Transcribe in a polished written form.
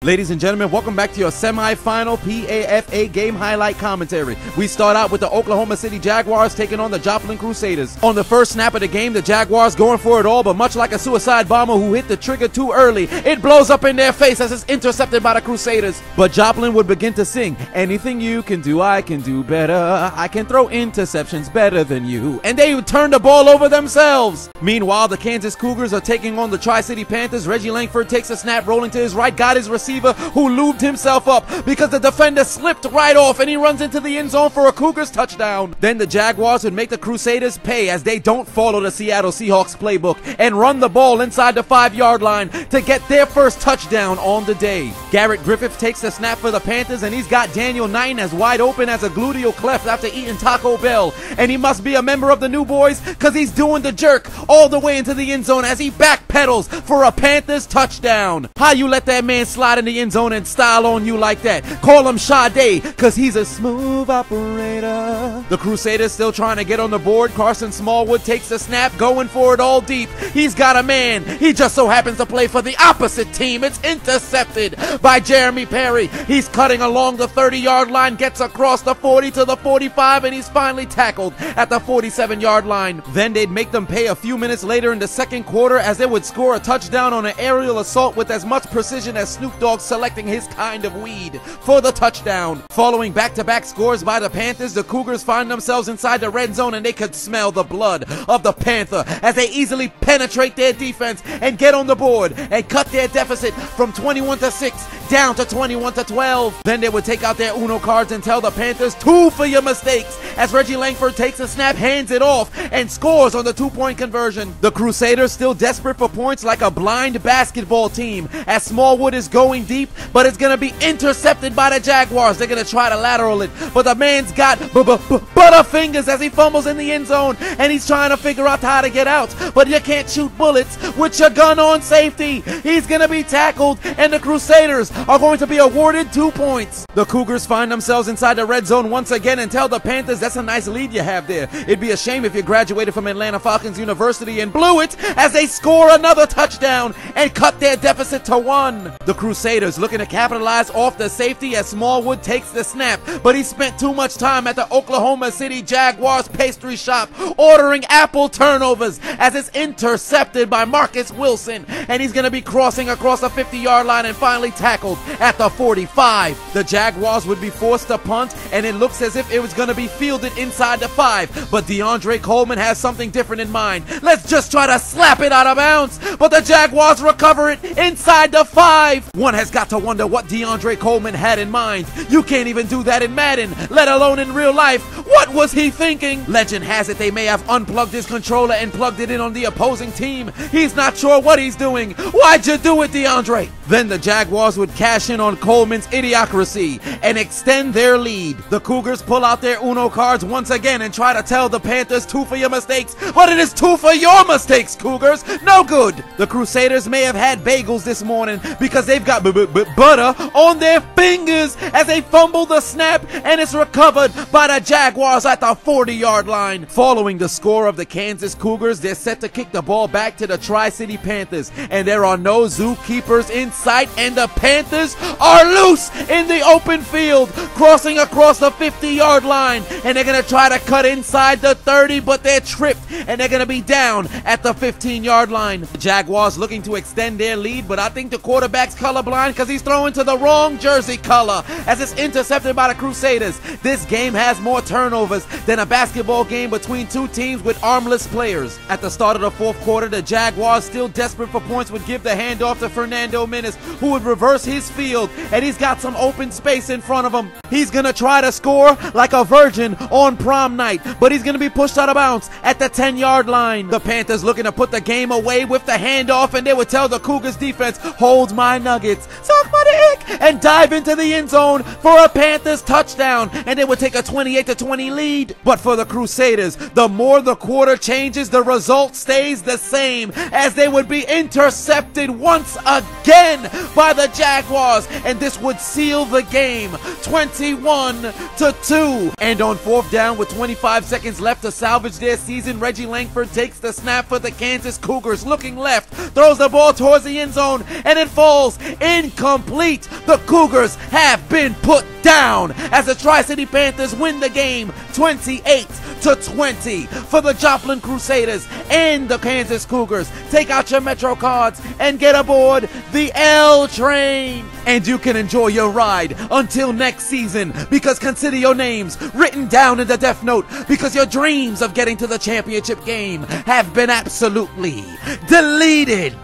Ladies and gentlemen, welcome back to your semi-final PAFA game highlight commentary. We start out with the Oklahoma City Jaguars taking on the Joplin Crusaders. On the first snap of the game, the Jaguars going for it all, but much like a suicide bomber who hit the trigger too early, it blows up in their face as it's intercepted by the Crusaders. But Joplin would begin to sing, "Anything you can do, I can do better. I can throw interceptions better than you." And they would turn the ball over themselves. Meanwhile, the Kansas Cougars are taking on the Tri-City Panthers. Reggie Langford takes a snap, rolling to his right, got his receiver who lubed himself up because the defender slipped right off and he runs into the end zone for a Cougars touchdown. Then the Jaguars would make the Crusaders pay as they don't follow the Seattle Seahawks playbook and run the ball inside the 5-yard line to get their first touchdown on the day. Garrett Griffith takes the snap for the Panthers and he's got Daniel Knighton as wide open as a gluteal cleft after eating Taco Bell. And he must be a member of the New Boys because he's doing the jerk all the way into the end zone as he backpedals for a Panthers touchdown. How you let that man slide in the end zone and style on you like that? Call him Sade, cause he's a smooth operator. The Crusaders still trying to get on the board. Carson Smallwood takes the snap, going for it all deep. He's got a man. He just so happens to play for the opposite team. It's intercepted by Jeremy Perry. He's cutting along the 30-yard line, gets across the 40 to the 45, and he's finally tackled at the 47-yard line. Then they'd make them pay a few minutes later in the second quarter as they would score a touchdown on an aerial assault with as much precision as Snoop Dogg selecting his kind of weed for the touchdown. Following back-to-back scores by the Panthers, the Cougars find themselves inside the red zone and they could smell the blood of the Panther as they easily penetrate their defense and get on the board and cut their deficit from 21-6 down to 21-12. Then they would take out their Uno cards and tell the Panthers, "2 for your mistakes," as Reggie Langford takes a snap, hands it off, and scores on the 2-point conversion. The Crusaders still desperate for points like a blind basketball team as Smallwood is going deep, but it's going to be intercepted by the Jaguars. They're going to try to lateral it, but the man's got butterfingers as he fumbles in the end zone, and he's trying to figure out how to get out, but you can't shoot bullets with your gun on safety. He's going to be tackled, and the Crusaders are going to be awarded 2 points. The Cougars find themselves inside the red zone once again and tell the Panthers, "That's a nice lead you have there. It'd be a shame if you graduated from Atlanta Falcons University and blew it," as they score another touchdown and cut their deficit to 1. The Crusaders looking to capitalize off the safety as Smallwood takes the snap, but he spent too much time at the Oklahoma City Jaguars pastry shop ordering apple turnovers as it's intercepted by Marcus Wilson, and he's going to be crossing across the 50-yard line and finally tackled at the 45. The Jaguars would be forced to punt, and it looks as if it was going to be fielded inside the 5, but DeAndre Coleman has something different in mind. Let's just try to slap it out of bounds, but the Jaguars recover it inside the 5. One has got to wonder what DeAndre Coleman had in mind. You can't even do that in Madden, let alone in real life. What was he thinking? Legend has it they may have unplugged his controller and plugged it in on the opposing team. He's not sure what he's doing. Why'd you do it, DeAndre? Then the Jaguars would cash in on Coleman's idiocracy and extend their lead. The Cougars pull out their Uno cards once again and try to tell the Panthers, "2 for your mistakes," but it is 2 for your mistakes, Cougars. No good. The Crusaders may have had bagels this morning because they've got butter on their fingers as they fumble the snap, and it's recovered by the Jaguars at the 40-yard line. Following the score of the Kansas Cougars, they're set to kick the ball back to the Tri-City Panthers, and there are no zookeepers in sight, and the Panthers are loose in the open field, crossing across the 50-yard line, and they're going to try to cut inside the 30, but they're tripped, and they're going to be down at the 15-yard line. The Jaguars looking to extend their lead, but I think the quarterback's colorblind because he's throwing to the wrong jersey color as it's intercepted by the Crusaders. This game has more turnovers than a basketball game between two teams with armless players. At the start of the fourth quarter, the Jaguars, still desperate for points, would give the handoff to Fernando Menace, who would reverse his field, and he's got some open space in front of him. He's gonna try to score like a virgin on prom night, but he's gonna be pushed out of bounds at the 10-yard line. The Panthers looking to put the game away with the handoff, and they would tell the Cougars defense, "Hold my nuggets, suck my dick," and dive into the end zone for a Panthers touchdown, and they would take a 28-20 lead. But for the Crusaders, the more the quarter changes, the result stays the same, as they would be intercepted once again by the Jaguars, and this would seal the game 21-2. And on fourth down with 25 seconds left to salvage their season, Reggie Langford takes the snap for the Kansas Cougars, looking left, throws the ball towards the end zone, and it falls incomplete The Cougars have been put down as the Tri-City Panthers win the game 28-20 for the Joplin Crusaders and the Kansas Cougars. Take out your Metro cards and get aboard the L train. And you can enjoy your ride until next season, because consider your names written down in the Death Note, because your dreams of getting to the championship game have been absolutely deleted.